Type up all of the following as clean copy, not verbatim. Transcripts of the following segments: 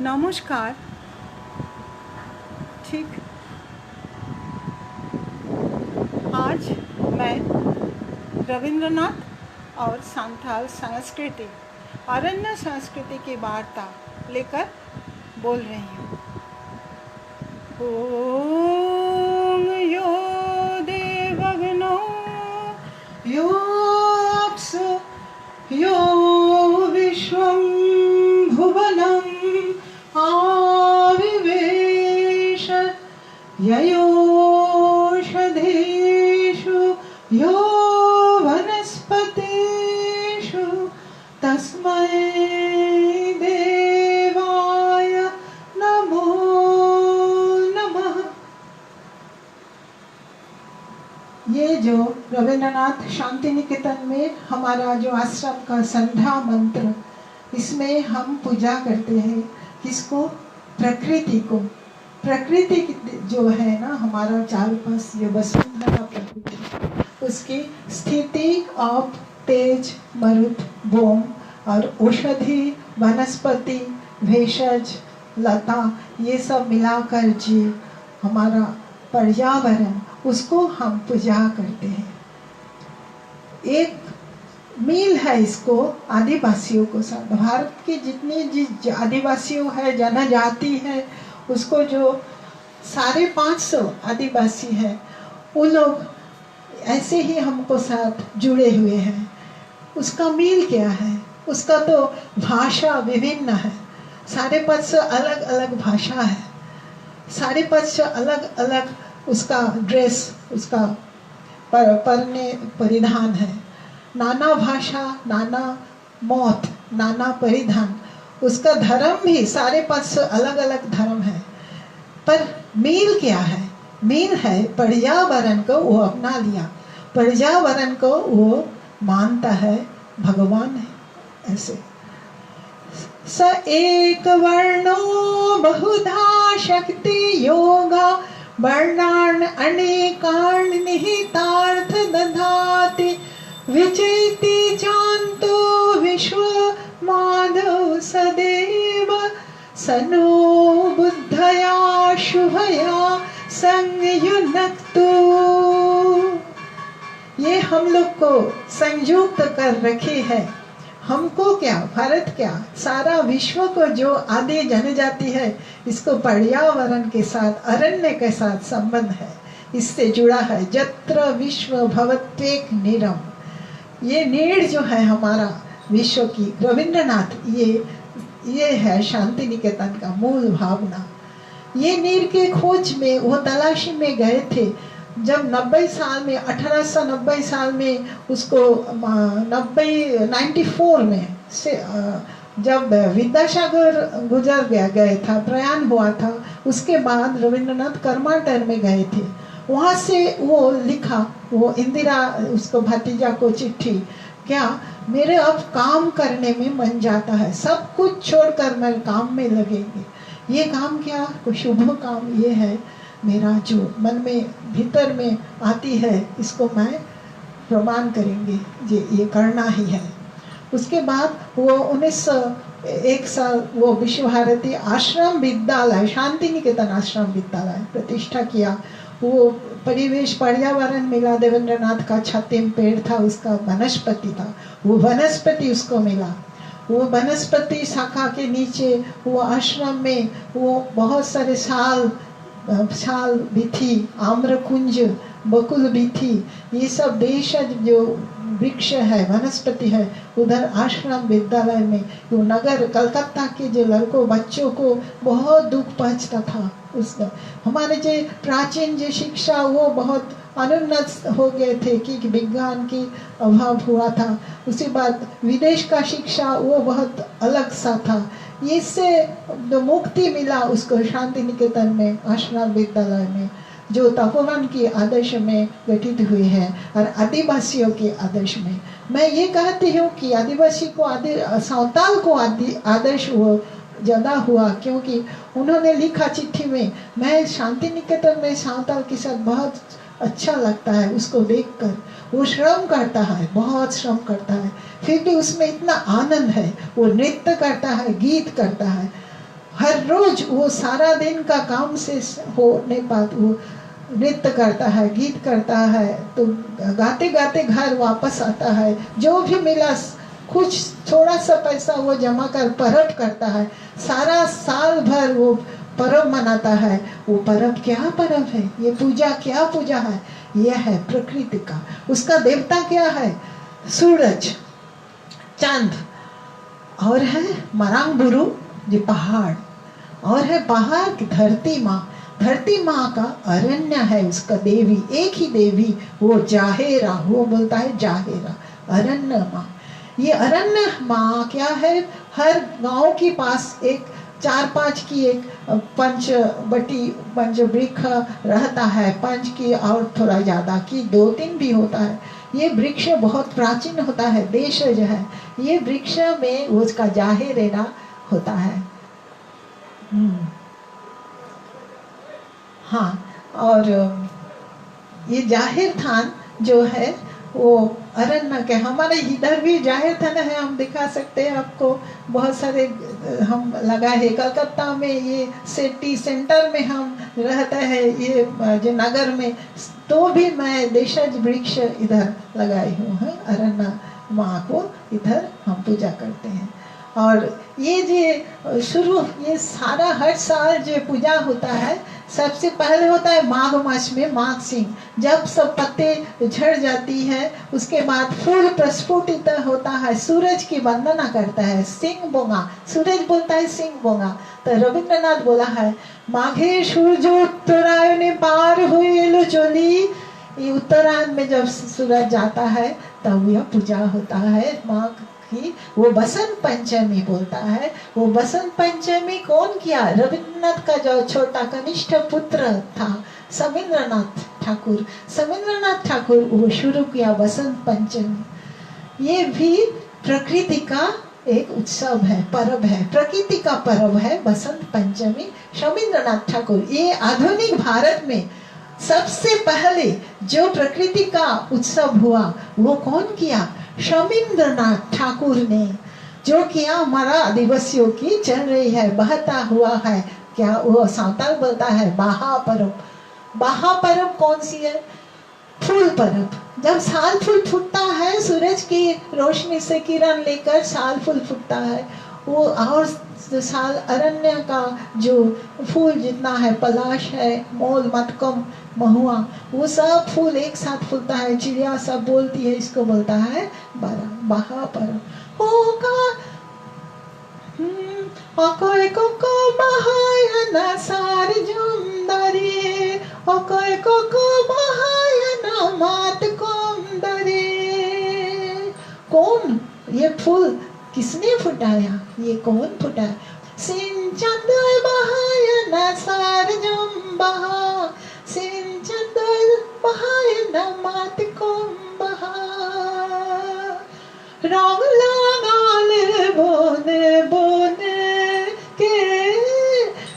नमस्कार। ठीक, आज मैं रविंद्रनाथ और संथाल संस्कृति, अरण्य संस्कृति की वार्ता लेकर बोल रही हूँ। ओम यो देवगनो यो अप्सु यो विश्वं भुवनम् आविवेश ययोषधेषु यो वनस्पतिषु तस्मै देवाय नमो नमः। ये जो रविंद्रनाथ शांति निकेतन में हमारा जो आश्रम का संध्या मंत्र, इसमें हम पूजा करते हैं किसको? प्रकृति को। प्रकृति जो है ना, हमारा चार पास जो वसुंधरा प्रकृति, उसकी स्थिति आप तेज, मरुत, बोम और औषधि, वनस्पति, भेषज, लता, ये सब मिलाकर जी हमारा पर्यावरण, उसको हम पूजा करते हैं। एक मील है इसको आदिवासियों को साथ। भारत के जितने आदिवासियों है, जनजाति है, उसको जो 550 आदिवासी है, वो लोग ऐसे ही हमको साथ जुड़े हुए हैं। उसका मील क्या है? उसका तो भाषा विभिन्न है। 550 अलग अलग भाषा है, 550 अलग अलग उसका ड्रेस, उसका परिधान है। नाना भाषा, नाना मौत, नाना परिधान। उसका धर्म भी 550 अलग अलग धर्म है। पर मील क्या है? मील है पर्यावरण को वो अपना लिया, पर्यावरण को वो मानता है भगवान है। ऐसे स एक वर्णो बहुधा शक्ति योगा वर्णान अनेकान निहितार्थ दधाति विचेति जानतो विश्व माधव सदैव सनो बुद्धया शुभया संयुनक्तु। ये हम लोग को संयुक्त कर रखे हैं। हमको क्या, भारत क्या, सारा विश्व को जो आदि जनजाति है, इसको पर्यावरण के साथ, अरण्य के साथ संबंध है, इससे जुड़ा है। जत्र विश्व भवत्येक नीरम, ये नीड़ जो है हमारा विश्व की, रविंद्रनाथ ये है शांति निकेतन का मूल भावना। ये नीड़ के खोज में, वो तलाशी में गए थे जब 90 साल में, 1890 साल में, उसको 94 में से जब विद्यासागर गुजर गए था, प्रयाण हुआ था, उसके बाद रविंद्रनाथ कर्माटर में गए थे। वहाँ से वो लिखा, वो इंदिरा उसको भतीजा को चिट्ठी, क्या मेरे अब काम करने में मन जाता है, सब कुछ छोड़कर मैं काम में लगेंगे। ये काम क्या? कोई शुभ काम ये है, मेरा जो मन में भीतर में आती है, इसको मैं प्रमाण करेंगे, ये करना ही है। उसके बाद वो 1901 साल वो विश्व भारती आश्रम विद्यालय, शांति निकेतन आश्रम विद्यालय प्रतिष्ठा किया। वो परिवेश, पर्यावरण मिला। देवेंद्रनाथ का छतिम पेड़ था, उसका वनस्पति था, वो वनस्पति उसको मिला। वो वनस्पति शाखा के नीचे वो आश्रम में वो बहुत सारे साल भी थी, आम्रकुंज, बकुल भी थी। ये सब भेषज जो वृक्ष है, वनस्पति है, उधर आश्रम विद्यालय में वो नगर कलकत्ता के जो लड़कों बच्चों को बहुत दुख पहुंचता था। उसका हमारे जो प्राचीन जो शिक्षा वो बहुत अनुन्नत हो गए थे कि विज्ञान की अभाव हुआ था। उसी बाद विदेश का शिक्षा वो बहुत अलग सा था। इससे जो मुक्ति मिला उसको शांति निकेतन में आश्रम विद्यालय में, जो तपोवन की आदर्श में गठित हुए हैं और आदिवासियों के आदर्श में। मैं ये कहती हूँ कि आदिवासी को साँवताल को आदर्श वो ज़्यादा हुआ, क्योंकि उन्होंने लिखा चिट्ठी में, मैं शांति निकेतन में साँवताल के साथ बहुत अच्छा लगता है उसको देखकर। वो श्रम करता है, बहुत श्रम करता है, फिर भी उसमें इतना आनंद है। वो नृत्य करता है, गीत करता है, हर रोज वो सारा दिन का काम से होने बाद वो नृत्य करता है, गीत करता है, तो गाते गाते घर वापस आता है। जो भी मिला कुछ थोड़ा सा पैसा वो जमा कर पर्व करता है। सारा साल भर वो पर्व मनाता है। वो पर्व क्या पर्व है, ये पूजा क्या पूजा है, यह है प्रकृति का। उसका देवता क्या है, सूरज, चांद, और है मरांगबुरु जो पहाड़, और है पहाड़ की धरती माँ। धरती माँ का अरण्य है उसका देवी, एक ही देवी वो जाहेरा, वो बोलता है जाहेरा, अरण्य माँ। ये अरण्य माँ क्या है, हर गांव के पास एक 4-5 की एक पंच वृक्ष रहता है, 5 की और थोड़ा ज्यादा की 2-3 भी होता है। ये वृक्ष बहुत प्राचीन होता है, देश जो है ये वृक्ष में उसका जाहेरा होता है। हाँ, और ये जाहिर थान जो है वो अरण्य के, हमारे इधर भी जाहिर थान है, हम दिखा सकते हैं आपको। बहुत सारे हम लगा है कलकत्ता में, ये सिटी सेंटर में हम रहते हैं, ये जो नगर में, तो भी मैं देशज वृक्ष इधर लगाई हूँ है। अरण्य माँ को इधर हम पूजा करते हैं। और ये जो शुरू ये सारा हर साल जो पूजा होता है, सबसे पहले होता है माघ मास में, माघ सिंह, जब सब पत्ते झड़ जाती है उसके बाद फूल प्रस्फुटित होता है, सूरज की वंदना करता है, सिंह बोंगा, सूरज बोलता है सिंह बोंगा। तो रविंद्रनाथ बोला है, माघे सूरज उत्तरायण पार हुए चली। ये उत्तरायण में जब सूरज जाता है तब यह पूजा होता है माघ की। वो बसंत पंचमी बोलता है। वो बसंत पंचमी कौन किया, रविंद्रनाथ का जो छोटा कनिष्ठ पुत्र था समीन्द्रनाथ ठाकुर, समीन्द्रनाथ ठाकुर वो शुरू किया बसंत पंचमी। ये भी प्रकृति का एक उत्सव है, पर्व है, प्रकृति का पर्व है बसंत पंचमी। समीन्द्रनाथ ठाकुर, ये आधुनिक भारत में सबसे पहले जो प्रकृति का उत्सव हुआ वो कौन किया, समीन्द्रनाथ ठाकुर ने। जो किया हमारा आदिवासियों की चल रही है, बहता हुआ है, क्या वो साँवताल बोलता है बाहा पर्व। बाहा पर्व कौन सी है, फूल पर्व। जब साल फूल फूटता है, सूरज की रोशनी से किरण लेकर साल फूल फूटता है, वो और साल अरण्य का जो फूल जितना है, पलाश है, मोल, मटकम, महुआ, वो सब फूल एक साथ फूलता है, चिड़िया सब बोलती है, इसको बोलता है बाहा पर्व। अकोय कोको बहायना सार जुमदरे, अकोय कोको बहायना मात कोमदरे। कौन ये फूल किसने फुटाया, ये कौन फुटाया, सिंचन बहायना सार जुम बहा, सिंचन बहायना मात कोम बहा। रंग लगाले बोने बोने के,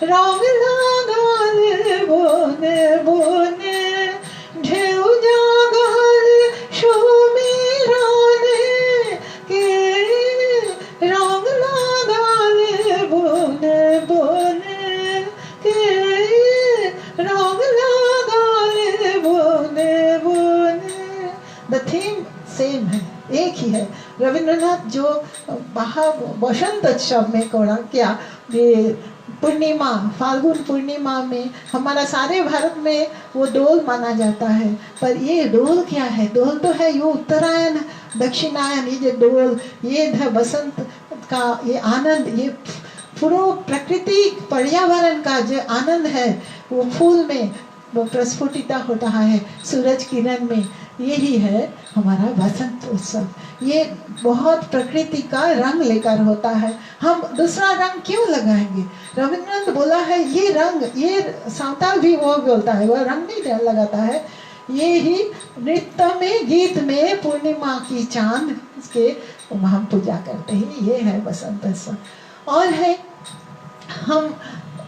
रंग लगाले बोने बोने, ढेउ जागल सुमिराने के, रंग लगाले बोने बोने के, रंग लगाले बोने बोने। The theme same है, एक ही है। रविंद्रनाथ जो बसंत उत्सव में किया, ये पूर्णिमा, फाल्गुन पूर्णिमा में हमारा सारे भारत में वो डोल माना जाता है। पर ये डोल क्या है, डोल तो है ये उत्तरायण दक्षिणायन, ये जो डोल, ये है बसंत का ये आनंद, ये पूरा प्रकृति पर्यावरण का जो आनंद है वो फूल में प्रस्फुटित होता है सूरज किरण में। यही है हमारा बसंत उत्सव। ये बहुत प्रकृति का रंग लेकर होता है। हम दूसरा रंग क्यों लगाएंगे, रविंद्रनाथ बोला है ये रंग, ये साँवताल भी वो बोलता है, वह रंग नहीं लगाता है। ये ही नृत्य में, गीत में पूर्णिमा की चांद के हम पूजा करते हैं। ये है बसंत उत्सव। और है हम,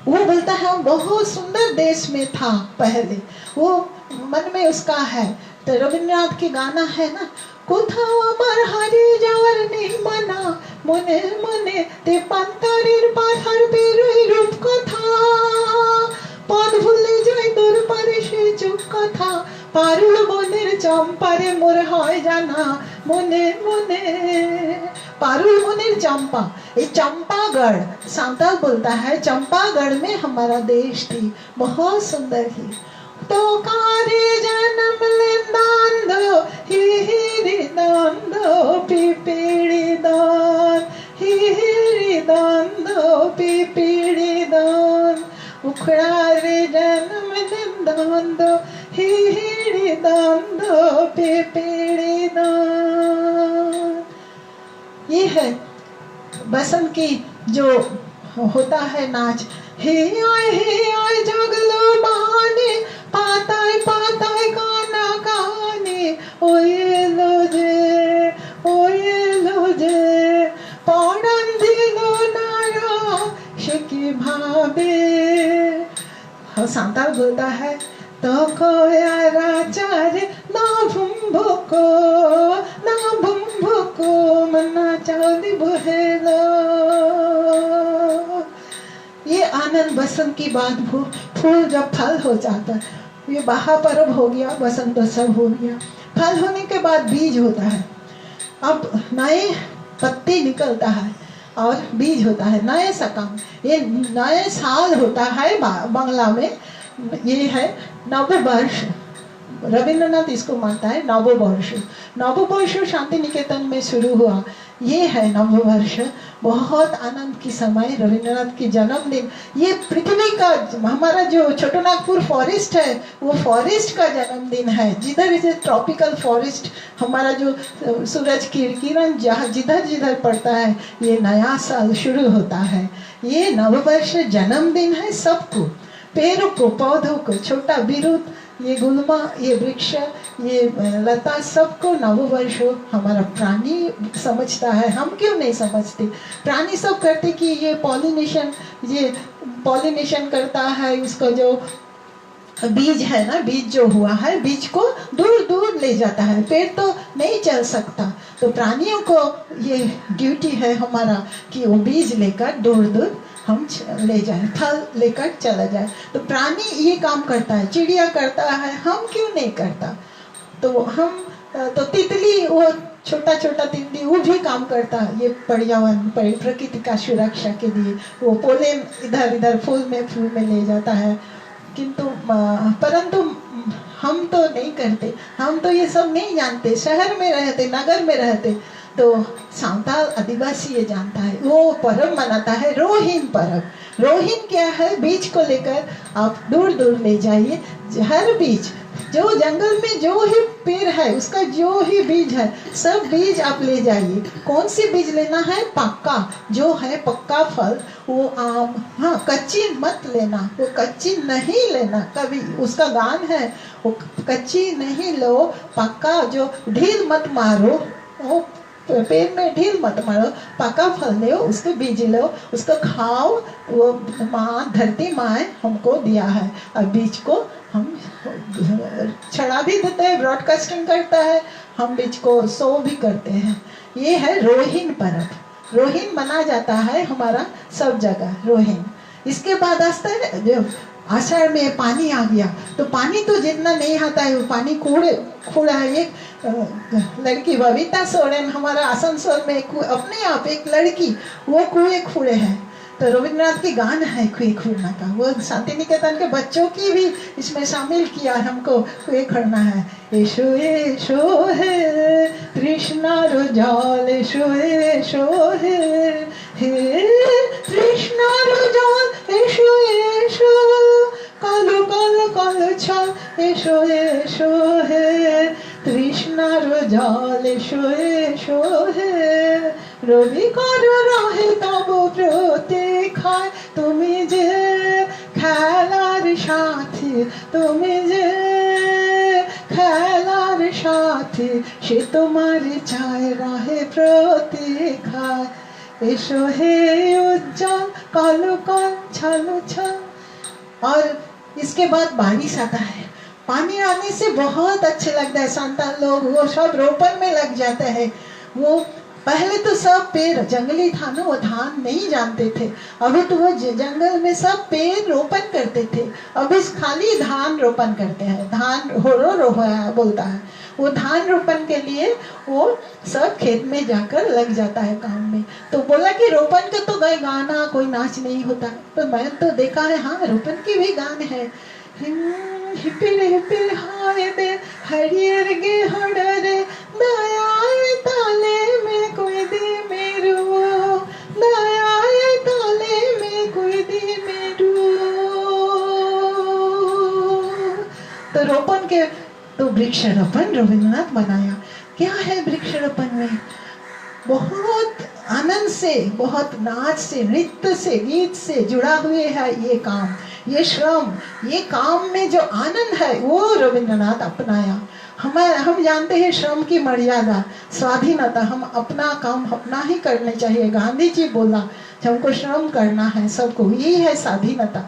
वो बोलता है हम बहुत सुंदर देश में था पहले, वो मन में उसका है। तो रविंद्रनाथ के गाना है ना, কোথাও আমার হারিয়ে যাওয়ার নেই মানা, মনে মনে তে পান্তারের পাথার বেরোই পারুল মনের চম্পারে মোর হয় জানা মনে মনে। पारुल मुनिर चंपा, ये चंपागढ़ सांताल बोलता है, चंपागढ़ में हमारा देश थी, बहुत सुंदर ही। तो कारे जन्म लेंदांदो हिहिरी दांदो पिपीड़ी दान, हिहिरी दांदो पिपीड़ी दान। उखड़ा रे जन्म लेंदांदो हिहिरी दांदो पिपीड़ी दान। ये है बसंत की जो होता है नाच। हे आय जगलो बहाने, पाताय पाताय गाना गाने, ओये लोजे पौड़न दिलो नारा शिकी भावे। सांताल बोलता है, तो कोया राचारे ना भुम्भुको मना चांदी बुहेलो। ये आनंद बसंत की बात, फूल जब फल हो जाता है, ये बाहा पर्व हो गया, बसंतोत्सव हो गया। फल होने के बाद बीज होता है, अब नए पत्ते निकलता है और बीज होता है, नए सकम, ये नए साल होता है बांग्ला में। ये है नववर्ष, रविंद्रनाथ इसको मानता है नववर्ष। नववर्ष शांति निकेतन में शुरू हुआ, ये है नववर्ष। बहुत आनंद की समय, रविंद्रनाथ की जन्मदिन। ये पृथ्वी का, हमारा जो छोटोनागपुर फॉरेस्ट है, वो फॉरेस्ट का जन्मदिन है। जिधर जिधर ट्रॉपिकल फॉरेस्ट, हमारा जो सूरज की किरण जहाँ जिधर जिधर पड़ता है, ये नया साल शुरू होता है। ये नववर्ष जन्मदिन है सबको, पेड़ों को, पौधों को, छोटा बिरुद, ये गुलमा, ये वृक्ष, ये लता, सबको नववर्ष हमारा प्राणी समझता है। हम क्यों नहीं समझते? प्राणी सब करते कि ये पॉलिनेशन करता है, उसका जो बीज है ना, बीज जो हुआ है, बीज को दूर दूर ले जाता है, पेड़ तो नहीं चल सकता। तो प्राणियों को ये ड्यूटी है हमारा कि वो बीज लेकर दूर दूर हम ले जाए, फल लेकर चला जाए। तो प्राणी ये काम करता है, चिड़िया करता है, हम क्यों नहीं करता? तो हम तो तितली, वो छोटा छोटा तितली, वो भी काम करता है ये पर्यावरण प्रकृति का सुरक्षा के लिए। वो पोलेन इधर इधर फूल में ले जाता है, किंतु परंतु हम तो नहीं करते, हम तो ये सब नहीं जानते। शहर में रहते, नगर में रहते, तो सांताल आदिवासी ये जानता है, वो पर्व मनाता है रोहिन पर्व। रोहिन क्या है? बीज को लेकर आप दूर दूर ले जाइए, हर बीज, जो जंगल में जो ही पेड़ है उसका जो ही बीज है, सब बीज आप ले जाइए। कौन सी बीज लेना है? पक्का, जो है पक्का फल, वो आम। हाँ, कच्ची मत लेना, वो कच्ची नहीं लेना कभी, उसका गान है, वो कच्ची नहीं लो, पक्का, जो ढील मत मारो, वो पेड़ में ढील मत मारो, पका फल लो, उसके बीज लो, उसको खाओ। वो माँ, धरती माँ हमको दिया है, और बीज को हम छड़ा भी देते हैं, ब्रॉडकास्टिंग करता है, हम बीज को सो भी करते हैं। ये है रोहिन पर्व। रोहिन मना जाता है हमारा सब जगह, रोहिन। इसके बाद आता है जो आषाढ़ में पानी आ गया, तो पानी तो जितना नहीं आता है, वो पानी कूड़ा है। एक लड़की बबीता सोरेन हमारा आसनसोल में अपने आप एक लड़की, वो कुएं खूड़े है। तो रविंद्रनाथ की गान है कुएं खूड़ना का, वो शांति निकेतन के बच्चों की भी इसमें शामिल किया, हमको कुएं खूड़ना है। एशो एशो है तृष्णा रुजाल, एशो एशो है तृष्णा रुजाल, एशो एशो कालो कालो कालो छाल, एशो एशो है তৃষ্ণার জল, এসো এসো হে রবি কর রহে তব প্রতীক্ষায়। তুমি যে খেলার সাথী, তুমি যে খেলার সাথী, সে তোমার চায় রহে প্রতীক্ষায়। এসো হে উজ্জ্বল কালো কাল छालो छाल। और इसके बाद बारिश आता है। पानी आने से बहुत अच्छे लगता है, संतान लोग वो सब रोपण में लग जाते हैं। वो पहले तो सब पेड़ जंगली था ना, वो धान नहीं जानते थे। अभी तो वो जंगल में सब पेड़ रोपण करते थे, अभी खाली धान रोपण करते हैं। धान हो बोलता है, वो धान रोपण के लिए वो सब खेत में जाकर लग जाता है काम में। तो बोला कि रोपण का तो गाना कोई नाच नहीं होता, तो मैं तो देखा है हाँ रोपण की भी गान है। हिपिर हिपिर हाय दे हरियर गे हड़रे दयाए ताले में कोई दी मेरू, दयाए ताले में कोई दी मेरू। तो रोपण के तो वृक्षारोपण रविन्द्रनाथ बनाया। क्या है वृक्षारोपण में? बहुत आनंद से, बहुत नाच से, नृत्य से, गीत से जुड़ा हुए है ये काम, ये श्रम, ये काम में जो आनंद है वो रविन्द्रनाथ अपनाया। हम जानते हैं श्रम की मर्यादा, स्वाधीनता, हम अपना काम अपना ही करने चाहिए। गांधी जी बोला हमको श्रम करना है सबको, यही है स्वाधीनता।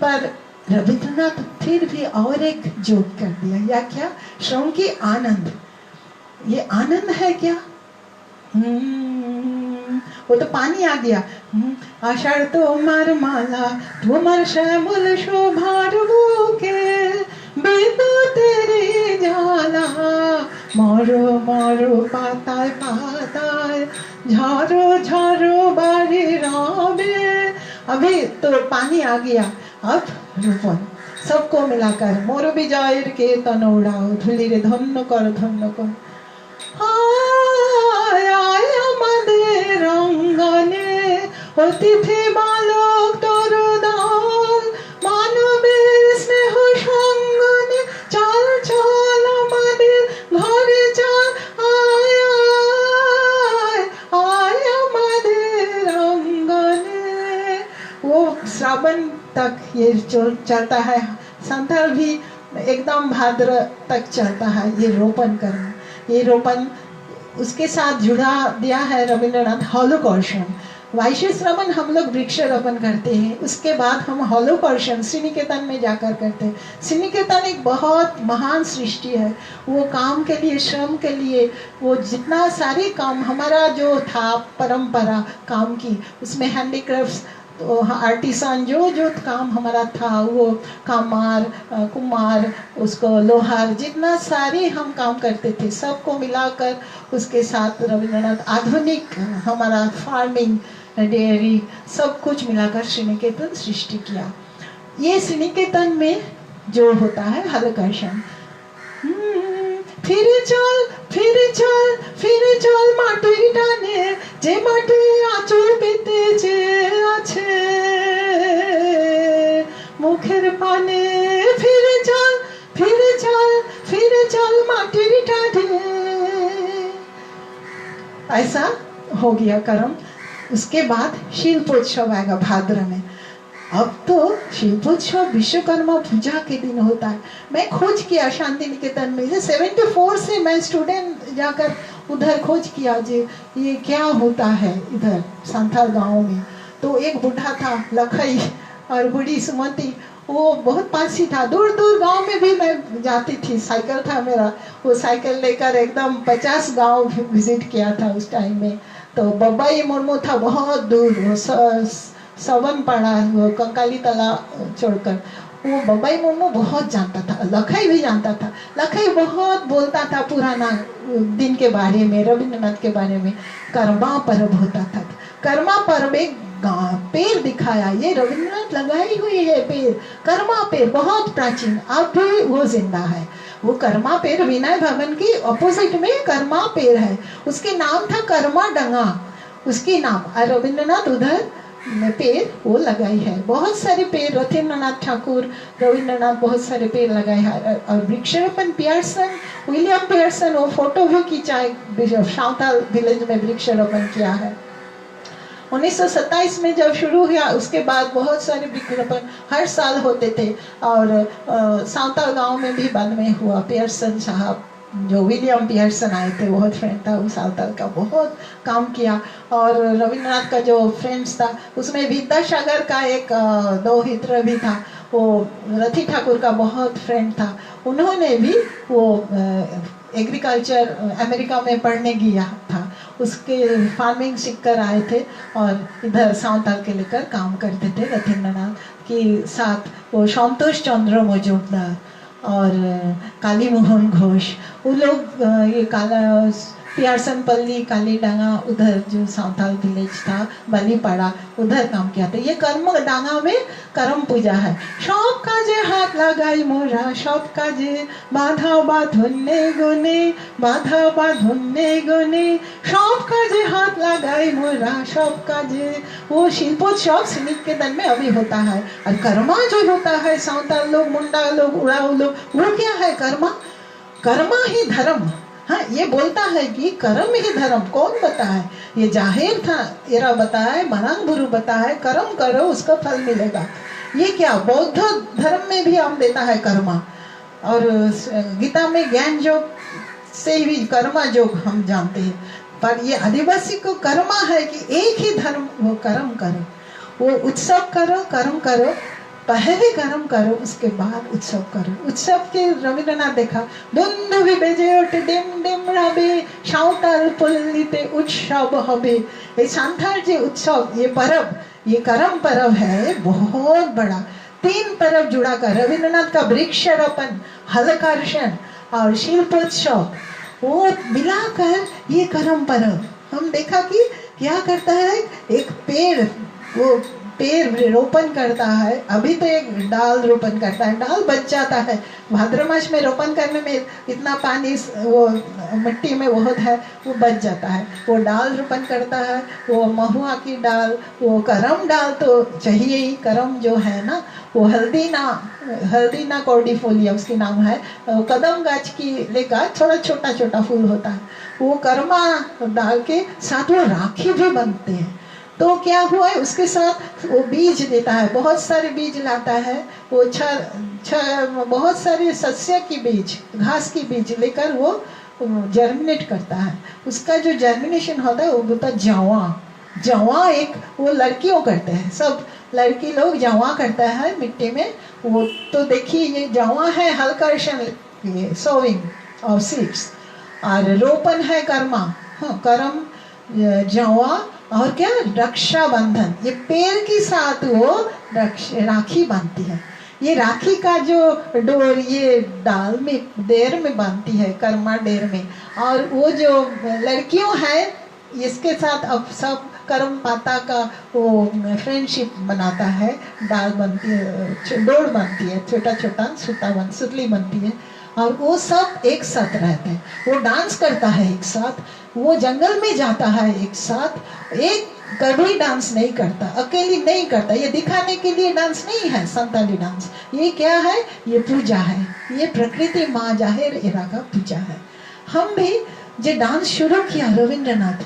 पर रविन्द्रनाथ फिर भी और एक जोक कर दिया, या क्या? श्रम की आनंद। ये आनंद है क्या? वो तो पानी आ गया। आषाढ़ তোমার মালা তোমার শ্যামল শোভার বুকে বিদ্যুতেরি জ্বালা মরো মরো পাতায় পাতায় ঝড়ো ঝড়ো বাড়ি রবে। अभी तो पानी आ गया, अब रोपण सबको मिलाकर मोर विजयर के तन उड़ाओ धूलि रे धन्य कर धन्य कर। আমাদের অঙ্গনে অতিথি বালক তরুদল মানবের স্নেহ সঙ্গনে চল চল আমাদের ঘরে চল আয় আয় আয় আমাদের অঙ্গনে। वो श्रावण तक ये चलता है, संथाल भी एकदम भाद्र तक चलता है ये रोपण करना। ये रोपण उसके साथ जुड़ा दिया है रविन्द्रनाथ हॉलोकर्षण। वैश्य श्रवण हम लोग वृक्षारोपण करते हैं, उसके बाद हम हॉलोकर्षण श्रीनिकेतन में जाकर करते हैं। श्रीनिकेतन एक बहुत महान सृष्टि है, वो काम के लिए, श्रम के लिए, वो जितना सारे काम हमारा जो था परंपरा काम की, उसमें हैंडीक्राफ्ट्स तो आर्टिसान जो जो काम हमारा था, वो कामार कुम्हार उसको लोहार जितना सारे हम काम करते थे, सबको मिलाकर उसके साथ रविन्द्रनाथ आधुनिक हमारा फार्मिंग डेयरी सब कुछ मिलाकर श्रीनिकेतन सृष्टि किया। ये श्रीनिकेतन में जो होता है हलकर्षण। फिर चल फिर चल फिर चल माटिर टाने जे माटी आँचल पेतेছে আছে मुखेर पाने। फिर चल फिर चल फिर चल माटिर टाने। ऐसा हो गया कर्म। उसके बाद शिल्पोत्सव आएगा भाद्र में। अब तो शिल्पोत्सव विश्वकर्मा पूजा के दिन होता है। मैं खोज किया शांति निकेतन में, 74 से मैं स्टूडेंट जाकर उधर खोज किया जे ये क्या होता है इधर सांथाल गांव में। तो एक बूढ़ा था लखई और बूढ़ी सुमति, वो बहुत पासी था। दूर दूर गांव में भी मैं जाती थी, साइकिल था मेरा, वो साइकिल लेकर एकदम 50 गांव विजिट किया था उस टाइम में। तो बब्बाई मुर्मू था बहुत दूर, सवन पड़ा वो कंकाली तला छोड़कर। वो बब्बाई मुर्मू बहुत जानता था, लखई भी जानता था। लखई बहुत बोलता था पुराना दिन के बारे में, रविन्द्रनाथ के बारे में। कर्मा पर्व होता था, कर्मा पर्व एक पेड़ दिखाया, ये रविन्द्रनाथ लगाई हुई है पेड़, कर्मा पेड़, बहुत प्राचीन, अब भी वो जिंदा है। वो कर्मा पेड़ विनय भवन की ऑपोजिट में कर्मा पेड़ है, उसके नाम था कर्मा डंगा, उसकी नाम। और रविन्द्रनाथ उधर पेड़ वो लगाई है। बहुत सारे पेड़ रथिन्द्रनाथ ठाकुर, रविन्द्रनाथ बहुत सारे पेड़ लगाए हैं। और वृक्षारोपण पियर्सन, विलियम पियर्सन, वो फोटो भी खींचा सावताल विलेज में वृक्षारोपण किया है। 1927 में जब शुरू हुआ उसके बाद बहुत सारे वृक्षारोपण हर साल होते थे। और सावताल गांव में भी बाद में हुआ। पियर्सन साहब जो विलियम पियर्सन आए थे, बहुत फ्रेंड था, वो सावताल का बहुत काम किया। और रविन्द्रनाथ का जो फ्रेंड्स था उसमें विद्यासागर का एक दोहित्र भी था, वो रथी ठाकुर का बहुत फ्रेंड था। उन्होंने भी वो एग्रीकल्चर अमेरिका में पढ़ने गया था, उसके फार्मिंग सीख कर आए थे और इधर सावताल के लेकर काम करते थे रथिन्द्रनाथ के साथ। वो संतोष चंद्र मजूमदार और काली मोहन घोष, वो लोग ये पियर्सन पल्ली कालीडांगा उधर जो सावताल विलेज था बलीपाड़ा उधर काम किया था। ये कर्म डांगा में कर्म पूजा है। सब काजे हाथ लगाई मोरा सब काजे बाधा बाधुन्ने गुने बाधा बाधुन्ने गुने सब काजे हाथ लगाई मोरा सब काजे। वो शिल्पोत्सव निकेतन में अभी होता है। और कर्मा जो होता है सावताल लोग मुंडा लोग उड़ाऊ लोग, वो क्या है कर्मा? कर्मा ही धर्म। हाँ, ये बोलता है कि कर्म ही धर्म। कौन बताया? ये जाहिर था एरा बताया, मनांग गुरु बताया, कर्म करो उसका फल मिलेगा। ये क्या बौद्ध धर्म में भी हम देता है कर्मा, और गीता में ज्ञान योग से भी कर्मा योग हम जानते हैं। पर ये आदिवासी को कर्मा है कि एक ही धर्म, वो कर्म करो, वो उत्सव करो, कर्म करो, पहले कर्म करो उसके बाद उत्सव करो। उत्सव के रविन्द्रनाथ देखा दुंदुभि बेजे ओठे डिम डिम रबे सावताल पल्लीते उत्सव हबे। ये सांथाल जे उत्सव, ये पर्व, ये कर्म पर्व है बहुत बड़ा। 3 पर्व जुड़ा कर रविन्द्रनाथ का वृक्षारोपण, हलकार्षण और शिल्पोत्सव, वो मिलाकर ये कर्म पर्व हम देखा कि क्या करता है। एक पेड़, वो पेड़ रोपण करता है। अभी तो एक डाल रोपण करता है, डाल बच जाता है। भाद्र मास में रोपण करने में इतना पानी वो मिट्टी में बहुत है, वो बच जाता है। वो डाल रोपण करता है, वो महुआ की डाल, वो करम डाल तो चाहिए ही। करम जो है ना, वो हल्दी ना कॉर्डिफोलिया उसकी नाम है, कदम गाछ की लेकर थोड़ा छोटा छोटा फूल होता है। वो कर्मा डाल के साथ वो राखी भी बनते हैं। तो क्या हुआ है, उसके साथ वो बीज देता है, बहुत सारे बीज लाता है। वो बहुत सारे सस्य की बीज, घास की बीज लेकर वो जर्मिनेट करता है। उसका जो जर्मिनेशन होता है वो बोलता है जवा एक वो लड़कियों करते हैं, सब लड़की लोग जवा करता है मिट्टी में। वो तो देखिए ये जवा है हलकर्षण, ये सोविंग ऑफ सीड्स, और रोपण है कर्मा। हाँ, कर्म जवा और क्या रक्षाबंधन, ये पेड़ के साथ वो राखी बांधती है। ये राखी का जो डोर ये डाल में डेर में बांधती है, कर्मा डेर में। और वो जो लड़कियों है इसके साथ अब सब कर्म पाता का वो फ्रेंडशिप बनाता है। डाल बनती है, डोर बनती है, छोटा छोटा सुतली बनती है, और वो सब एक साथ रहते हैं। वो डांस करता है एक साथ, वो जंगल में जाता है एक साथ। एक कभी डांस नहीं करता, अकेली नहीं करता। ये दिखाने के लिए डांस नहीं है संताली डांस। ये क्या है? ये पूजा है, ये प्रकृति माँ जाहिर एरा का पूजा है। हम भी जो डांस शुरू किया रविन्द्रनाथ,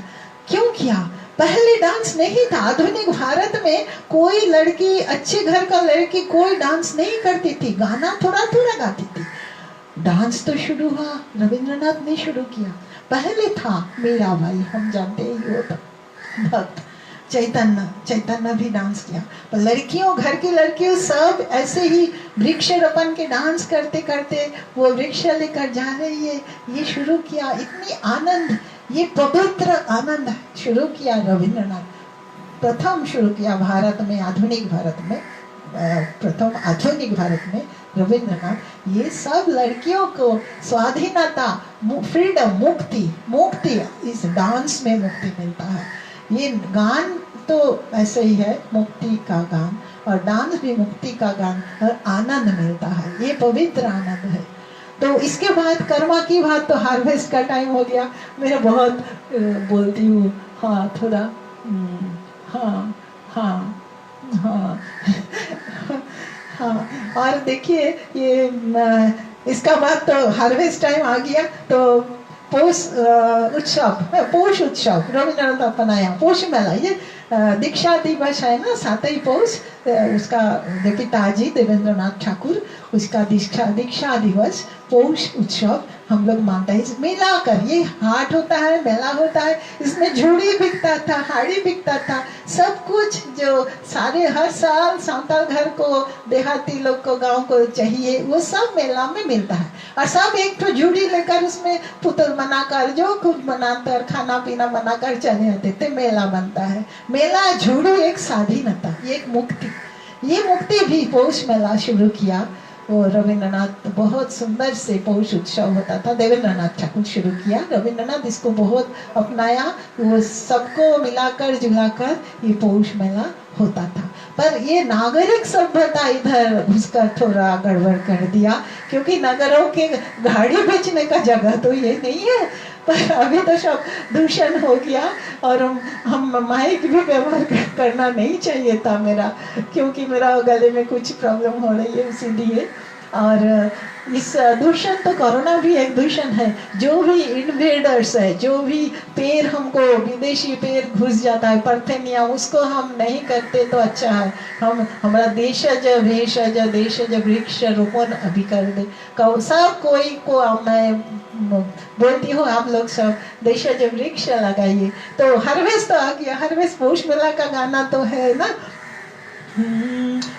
क्यों किया? पहले डांस नहीं था। आधुनिक भारत में कोई लड़की, अच्छे घर का लड़की कोई डांस नहीं करती थी, गाना थोड़ा थोड़ा गाती थी। डांस तो शुरू हुआ रविन्द्रनाथ ने शुरू किया। पहले था मीरा भाई, हम जानते हैं वो भक्त चैतन्य भी डांस किया। पर लड़कियों, घर की लड़कियों सब ऐसे ही वृक्षारोपण के डांस करते करते वो वृक्ष लेकर जा रही है, ये शुरू किया। इतनी आनंद, ये पवित्र आनंद शुरू किया रविन्द्रनाथ। प्रथम शुरू किया भारत में, आधुनिक भारत में, प्रथम आधुनिक भारत में रविन्द्रनाथ ये सब लड़कियों को स्वाधीनता, फ्रीडम, मुक्ति इस डांस में मुक्ति मिलता है। ये गान तो ऐसे ही है, मुक्ति का गान, और डांस भी मुक्ति का गान, और आनंद मिलता है, ये पवित्र आनंद है। तो इसके बाद कर्मा की बात, तो हार्वेस्ट का टाइम हो गया। मैं बहुत बोलती हूँ, हाँ थोड़ा, हाँ हाँ हाँ हाँ। और देखिए ये इसका बाद तो हार्वेस्ट टाइम आ गया, तो पोष उत्सव रविन्द्रनाथ अपनाया। पोष मेला, ये दीक्षा दिवस है ना, 7 पौष, उसका पिताजी देवेंद्रनाथ ठाकुर उसका दीक्षा दिवस पौष उत्सव हम लोग मानते हैं। मिला कर ये हाट होता है, मेला होता है, इसमें झूड़ी बिकता था, हाड़ी बिकता था, सब कुछ जो सारे हर साल सांताल घर को, देहाती लोग को, गांव को चाहिए वो सब मेला में मिलता है। और सब एक तो झूड़ी लेकर उसमें पुतल बनाकर जो कुछ बनाकर खाना पीना बनाकर चले आते थे, मेला बनता है। मेला झूड़ी एक स्वाधीनता, एक मुक्ति, ये मुक्ति भी पौष मेला शुरू किया। वो रविंद्रनाथ बहुत सुंदर से पौष उत्सव होता था, देवेंद्रनाथ ठाकुर शुरू किया, रविंद्रनाथ इसको बहुत अपनाया, वो सबको मिलाकर जुलाकर ये पौष मेला होता था। पर ये नागरिक सभ्यता इधर घुसकर थोड़ा गड़बड़ कर दिया, क्योंकि नगरों के गाड़ी बेचने का जगह तो ये नहीं है। पर अभी तो सब दूषण हो गया, और हम माइक भी व्यवहार करना नहीं चाहिए था मेरा, क्योंकि मेरा गले में कुछ प्रॉब्लम हो रही है इसीलिए। और इस दूषण तो कोरोना भी एक दूषण है। जो भी इन्वेडर्स है, जो भी पेड़ हमको विदेशी पेड़ घुस जाता है, पर्थेनिया, उसको हम नहीं करते तो अच्छा है। हम हमारा देशज भेषज देशज वृक्ष रोपण अभी कर दे, सब कोई को मैं बोलती हूँ, आप लोग सब देशज वृक्ष लगाइए। तो हार्वेस्ट तो आ गया, हार्वेस्ट पौष मेला का गाना तो है ना,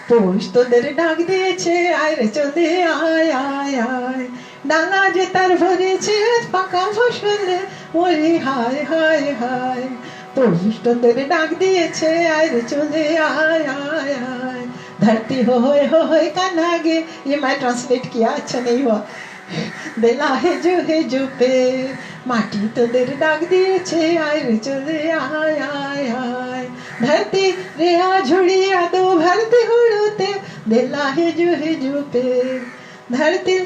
পৌষ তোদের ডাক দিয়েছে আয় রে চলে আয় আয় আয়, ডানা যে তার ভরেছে পাকা ফসলে ওরে হায় হায় হায়। পৌষ তোদের ডাক দিয়েছে আয় রে চলে আয় आय आय, धरती हो होए कान्हा गे, ये मैं ट्रांसलेट किया, अच्छा नहीं हुआ। दिला है जो पे माटी তোদের ডাক দিয়েছে আয় রে চলে आय आय आय, धरती रे आ झुड़िया दो भरती हुड़ते, दिला है जो पे धरती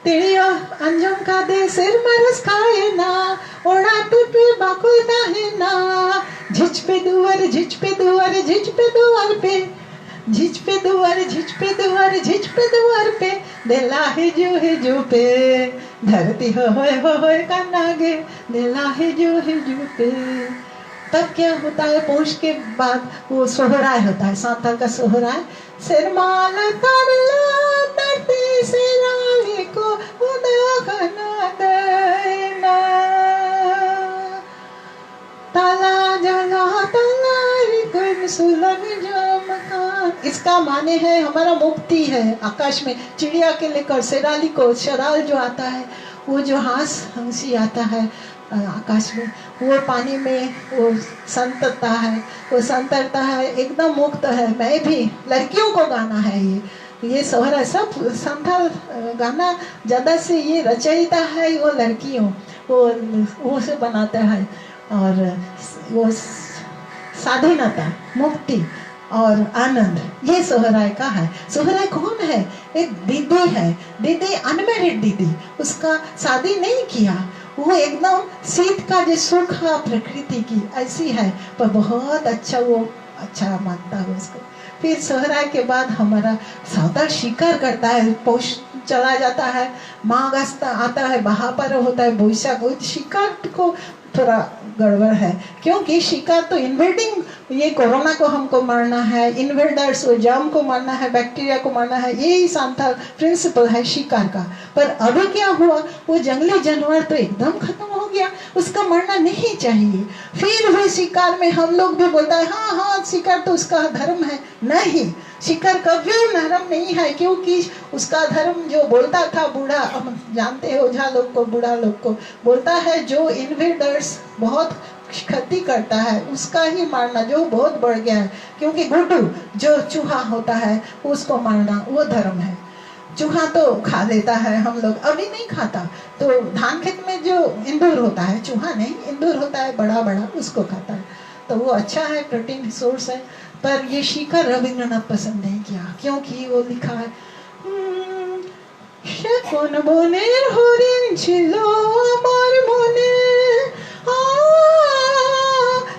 तिड़िया अंजुम का दे सिर मरस खाए ना, ओढ़ाते पे बाकुलता है ना, झिझ पे दुआर झिझ पे दुआर झिझ पे दुआर पे, झिझ पे दुआर झिझ पे दुआर झिझ पे दुआर पे, दिला है जो पे, धरती होए कान्हा गे, दिला है जो पे। तब क्या होता है, पौष के बाद वो सोहराय होता है, सांताल का सोहराय। सिरमाल तरला तरते सिराली को उदखना देना, ताला जला तलाई कोई सुलग जमका। इसका माने है हमारा मुक्ति है। आकाश में चिड़िया के लेकर सिराली को, शराल जो आता है, वो जो हंसी आता है आकाश में, वो पानी में वो संतरता है, वो संतरता है, एकदम मुक्त है। मैं भी लड़कियों को गाना है ये सोहरा, सब संथाल गाना ज़्यादा से ये रचयिता है वो लड़कियों, वो से बनाता है। और वो स्वाधीनता, मुक्ति और आनंद, ये सोहराय का है। सोहराय कौन है? एक दीदी है, दीदी अनमेरिड दीदी, उसका शादी नहीं किया, वो एकदम शीत का जो सुख है प्रकृति की ऐसी है, पर बहुत अच्छा, वो अच्छा मानता है उसको। फिर सोहराय के बाद हमारा सौदा शिकार करता है, पौष चला जाता है, माघ आता है, महापर्व होता है, बोईशाख, शिकार को थोड़ा गड़बड़ है, क्योंकि शिकार तो इन्वेडिंग, ये कोरोना को हमको मारना है, इन्वेडर्स वो जर्म को मारना है, बैक्टीरिया को मारना है, यही सांथाल प्रिंसिपल है शिकार का। पर अभी क्या हुआ, वो जंगली जानवर तो एकदम खत्म हो गया, उसका मरना नहीं चाहिए। फिर भी शिकार में हम लोग भी बोलता है हाँ शिकार तो उसका धर्म है। नहीं, शिकार कभी धर्म नहीं है, क्योंकि उसका धर्म जो बोलता था बूढ़ा, हम जानते हो ओझा लोग को, बूढ़ा लोग को बोलता है जो इन्वेडर्स बहुत क्षति करता है उसका ही मारना, जो बहुत बढ़ गया है, क्योंकि गुड्डू जो चूहा होता है उसको मारना वो धर्म है। चूहा तो खा लेता है, हम लोग अभी नहीं खाता। तो धान खेत में जो इंदूर होता है, चूहा नहीं इंदूर होता है बड़ा बड़ा, उसको खाता है, तो वो अच्छा है, प्रोटीन सोर्स है। पर ये शिकार रविंद्रनाथ पसंद नहीं किया, क्योंकि वो लिखा है কোন বনের হরিণ ছিল আমার মনে,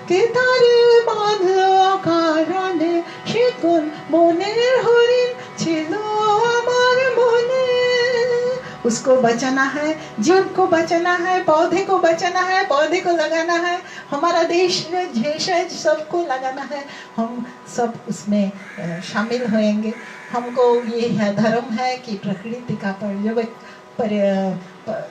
কে তারে বাঁধলো কারণে, সে কোন বনের হরিণ ছিল আমার মনে। उसको बचाना है, जीव को बचाना है, पौधे को बचाना है, पौधे को लगाना है, हमारा देश भेषज सबको लगाना है। हम सब उसमें शामिल होंगे। हमको ये है धर्म है कि प्रकृति का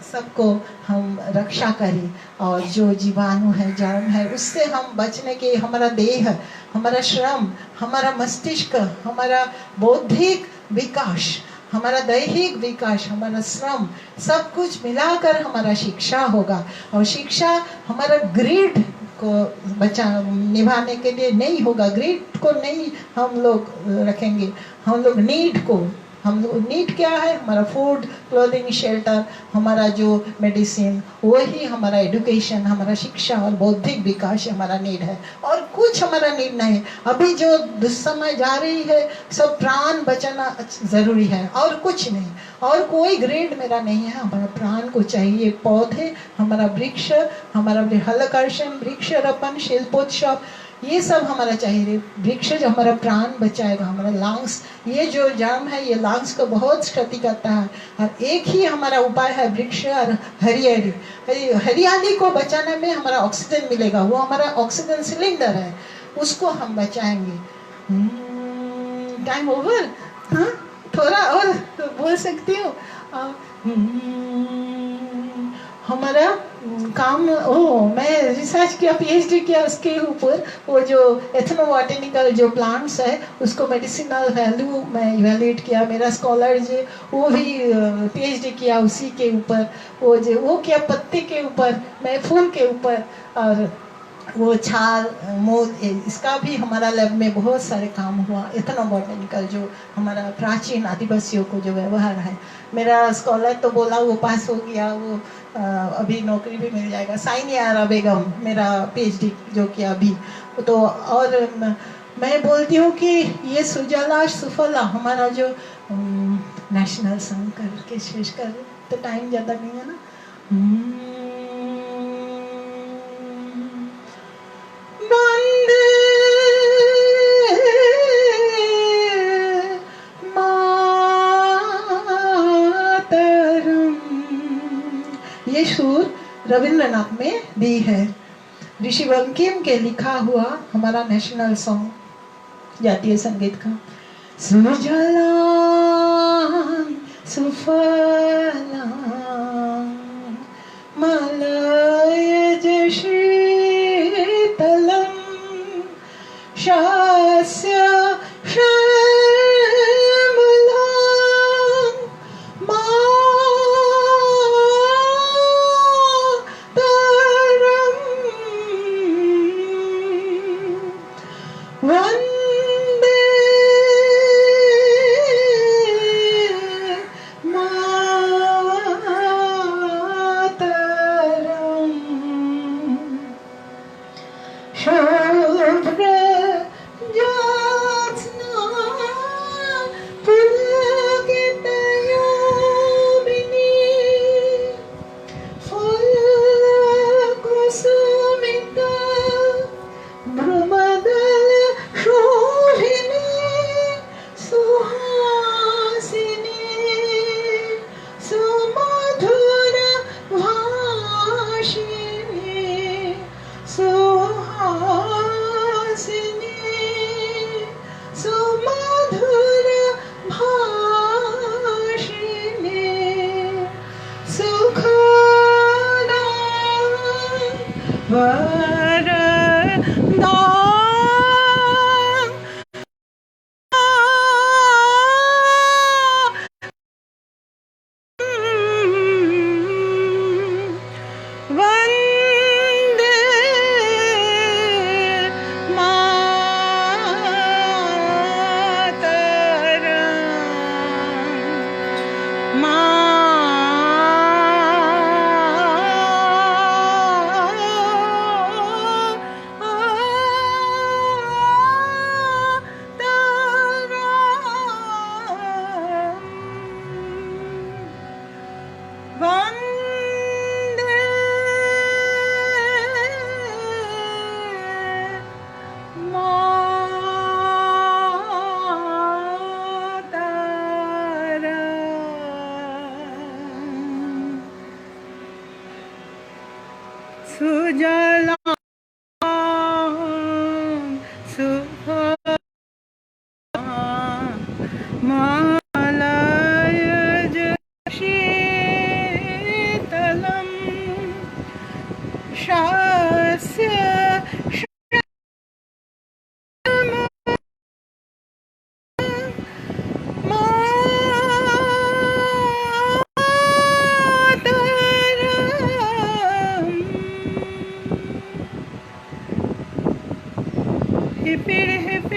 सबको हम रक्षा करें, और जो जीवाणु है जर्म है उससे हम बचने के, हमारा देह, हमारा श्रम, हमारा मस्तिष्क, हमारा बौद्धिक विकास, हमारा दैहिक विकास, हमारा श्रम, सब कुछ मिलाकर हमारा शिक्षा होगा। और शिक्षा हमारा ग्रीड को निभाने के लिए नहीं होगा, ग्रीड को नहीं हम लोग रखेंगे, हम लोग नीड को, हम लोग नीड क्या है, हमारा फूड, क्लोथिंग, शेल्टर, हमारा जो मेडिसिन, वही हमारा एजुकेशन, हमारा शिक्षा और बौद्धिक विकास हमारा नीड है, और कुछ हमारा नीड नहीं। अभी जो दुस्समय जा रही है, सब प्राण बचाना जरूरी है और कुछ नहीं, और कोई ग्रेड मेरा नहीं है, हमारा प्राण को चाहिए। पौधे, हमारा वृक्ष, हमारा हलकर्षण, वृक्षारोपण, शिल्पोत्सव, ये सब हमारा चाहिए। वृक्ष जो हमारा प्राण बचाएगा, हमारा लंग्स, ये जो जर्म है ये लंग्स को बहुत क्षति करता है, और एक ही हमारा उपाय है वृक्ष और हरियाली। हरियाली को बचाने में हमारा ऑक्सीजन मिलेगा, वो हमारा ऑक्सीजन सिलेंडर है, उसको हम बचाएंगे। Time over? हाँ, थोड़ा और बोल सकती हूँ। हमारा काम, मैं रिसर्च किया, पीएचडी किया उसके ऊपर, वो जो एथनोबॉटेनिकल जो प्लांट्स है उसको मेडिसिनल वैल्यू मैं इवेल्युएट किया। मेरा स्कॉलर जो वो भी पीएचडी किया उसी के ऊपर, वो क्या पत्ते के ऊपर, मैं फूल के ऊपर, और वो छाल, मूल, इसका भी हमारा लैब में बहुत सारे काम हुआ। एथनोबॉटेनिकल जो हमारा प्राचीन आदिवासियों को जो व्यवहार है, मेरा स्कॉलर तो बोला वो पास हो गया, वो अभी नौकरी भी मिल जाएगा। साइनियारा बेगम मेरा पीएचडी जो किया अभी तो। और मैं बोलती हूँ कि ये सुजला सुफला हमारा जो नेशनल सॉन्ग करके शेष कर, तो टाइम ज़्यादा नहीं है ना। ये सुर रविंद्रनाथ में दी है, ऋषि बंकिम के लिखा हुआ हमारा नेशनल सॉन्ग जातीय संगीत का। सुजला सुफला मलयज शीतलम शास्य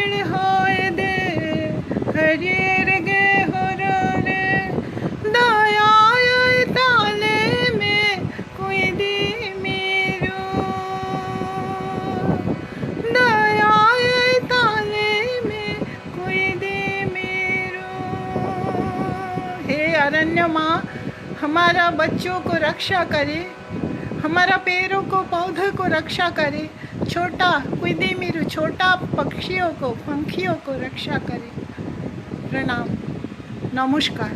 हर होए दे हरियर गे होरे दया ताले में कोई दी मेरो दया ताले में कोई दे मेरो। हे अरण्य माँ, हमारा बच्चों को रक्षा करे, हमारा पेड़ों को पौधों को रक्षा करे, छोटा कुदी मेरू छोटा पक्षियों को पंखियों को रक्षा करे। प्रणाम, नमस्कार।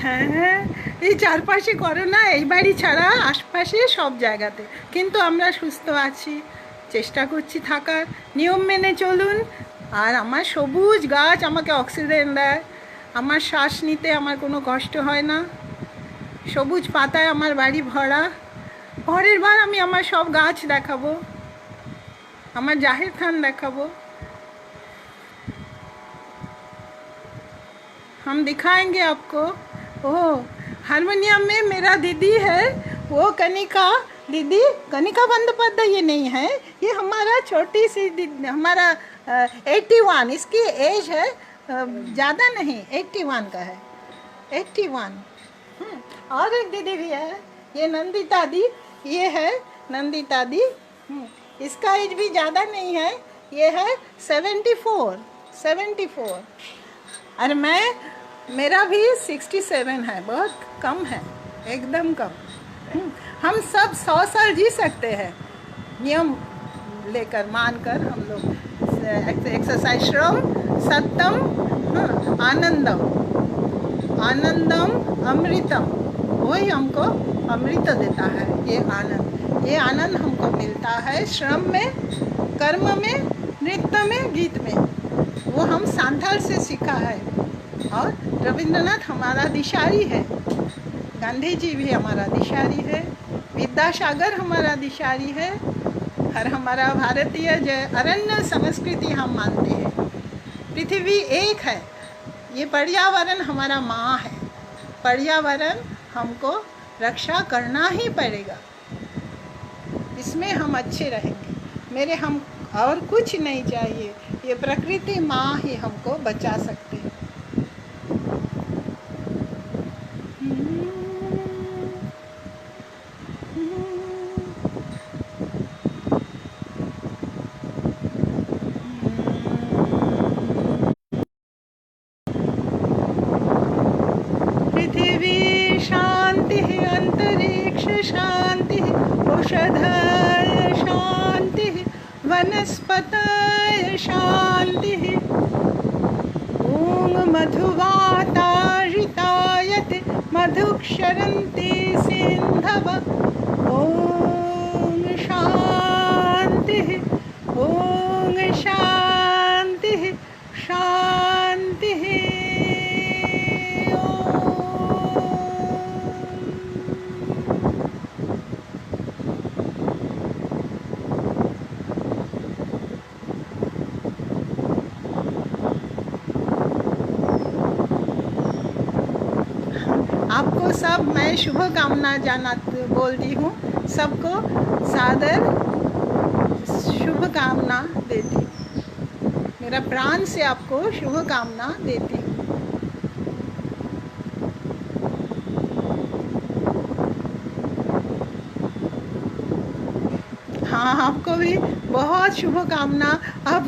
হ্যাঁ, এই চারপাশে করোনা, এই বাড়ি ছাড়া আশপাশে সব জায়গাতে, কিন্তু আমরা সুস্থ আছি, চেষ্টা করছি থাকার। নিয়ম মেনে চলুন। আর আমার সবুজ গাছ আমাকে অক্সিজেন দেয়, আমার শ্বাস নিতে আমার কোনো কষ্ট হয় না। সবুজ পাতায় আমার বাড়ি ভরা। পরের বার আমি আমার সব গাছ দেখাবো, আমার জাহের থান দেখাবো। हम दिखाएंगे आपको। ओह, हारमोनियम में मेरा दीदी है, वो कनिका दीदी, कनिका बंदोपाध्याय ये नहीं है, ये हमारा छोटी सी दीदी, हमारा 81, इसकी एज है, ज़्यादा नहीं, 81 का है, 81। और एक दीदी भी है, ये नंदिता दी, ये है नंदिता दी, इसका एज भी ज़्यादा नहीं है, ये है 74। और मेरा भी 67 है, बहुत कम है, एकदम कम। हम सब 100 साल जी सकते हैं, नियम लेकर मानकर। हम लोग एक्सरसाइज, श्रम, सत्यम, आनंदम, आनंदम अमृतम, वही हमको अमृत देता है। ये आनंद हमको मिलता है श्रम में, कर्म में, नृत्य में, गीत में। वो हम सांथाल से सीखा है। और रविंद्रनाथ हमारा दिशारी है, गांधी जी भी हमारा दिशारी है, विद्यासागर हमारा दिशारी है। और हमारा भारतीय जो अरण्य संस्कृति हम मानते हैं। पृथ्वी एक है, ये पर्यावरण हमारा माँ है, पर्यावरण हमको रक्षा करना ही पड़ेगा, इसमें हम अच्छे रहेंगे। मेरे हम और कुछ नहीं चाहिए, ये प्रकृति माँ ही हमको बचा सकती है। पृथ्वी शांति, अंतरिक्ष शांति, औषधाय शांति, वनस्पतय शांति। ओम मधुवातारितायते मधुक्षरन्ति सिन्धव। ओम शांति, ओम शांति, शांति। आपको सब मैं शुभकामना बोलती हूँ, सबको सादर शुभकामना देती हूँ, मेरा प्राण से आपको शुभकामना देती हूँ। हाँ, आपको भी बहुत शुभकामना। अब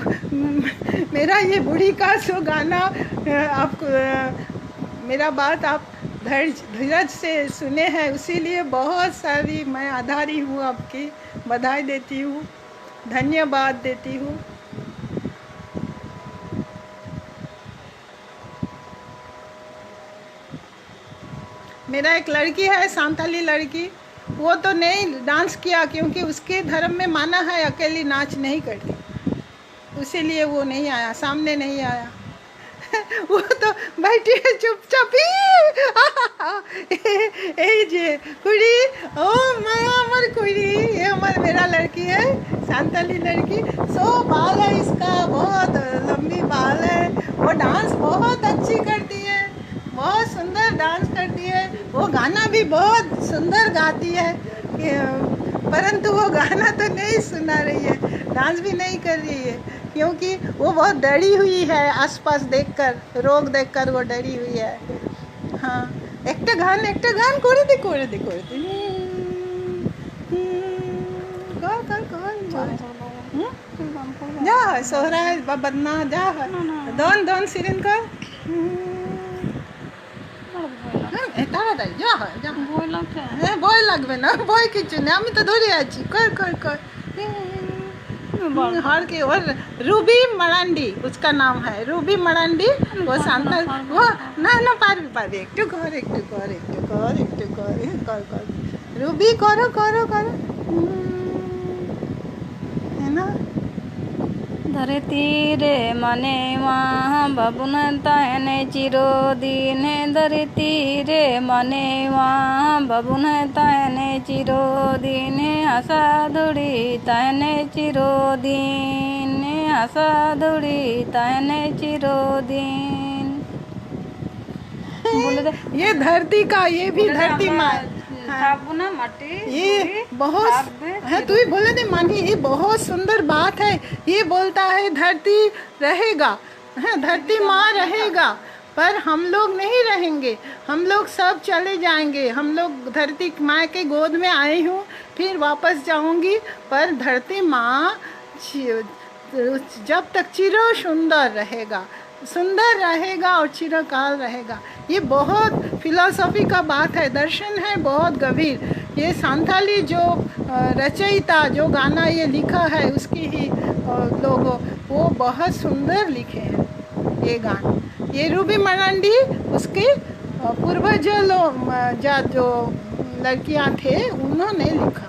मेरा ये बूढ़ी का सो गाना आपको, मेरा बात आप धीरज से सुने हैं, इसीलिए बहुत सारी मैं आभारी हूँ, आपकी बधाई देती हूँ, धन्यवाद देती हूँ। मेरा एक लड़की है, सांताली लड़की, वो तो नहीं डांस किया क्योंकि उसके धर्म में माना है अकेली नाच नहीं करती, इसीलिए वो नहीं आया, सामने नहीं आया। वो तो बैठी है चुपचाप ही। जे कुड़ी, ओ हमार कुड़ी, ये हमारा मेरा लड़की है, सांताली लड़की। सो बाल है इसका, बहुत लंबी बाल है, वो डांस बहुत अच्छी करती है, बहुत सुंदर डांस करती है। वो गाना भी बहुत सुंदर गाती है, परंतु वो गाना तो नहीं सुना रही है, डांस भी नहीं कर रही है, क्योंकि वो बहुत डरी हुई है। आसपास देखकर, रोग देखकर वो डरी हुई है। हाँ, একটা গান করে দে जा सोहरा बदना जा दोन सिरिन कर তাড়াতাড়ি যা হ্যাঁ ভয় লাগবে না, ভয় কিছু নেই, আমি তো ধরে আছি। কর हर के। और रूबी मरांडी उसका नाम है, रूबी मरांडी। वो सांता वो ना पारबी একটু কর रूबी करो है ना। धरती रे मने वहाँ बबुन तहने चिरोदीन है, धरती रे मने वहाँ बबुन तहने चिरोदीन है, हंसा धुड़ी तहने चिरोदीन, हंसा धुड़ी तहने चिरोदीन। बोले ये धरती का, ये भी धरती माँ ना मट्टी ये बहुत है। तू ही बोले दे मानी, ये बहुत सुंदर बात है। ये बोलता है धरती रहेगा, है धरती माँ रहेगा, पर हम लोग नहीं रहेंगे, हम लोग सब चले जाएंगे। हम लोग धरती माँ के गोद में आए हूँ, फिर वापस जाऊंगी, पर धरती माँ जब तक चिरो सुंदर रहेगा और चिरकाल रहेगा। ये बहुत फिलॉसफी का बात है, दर्शन है बहुत गंभीर। ये सांथाली जो रचयिता जो गाना ये लिखा है उसकी ही लोगों वो बहुत सुंदर लिखे हैं ये गाना। ये रूबी मरांडी उसके पूर्वज लोग जो लड़कियां थे उन्होंने लिखा।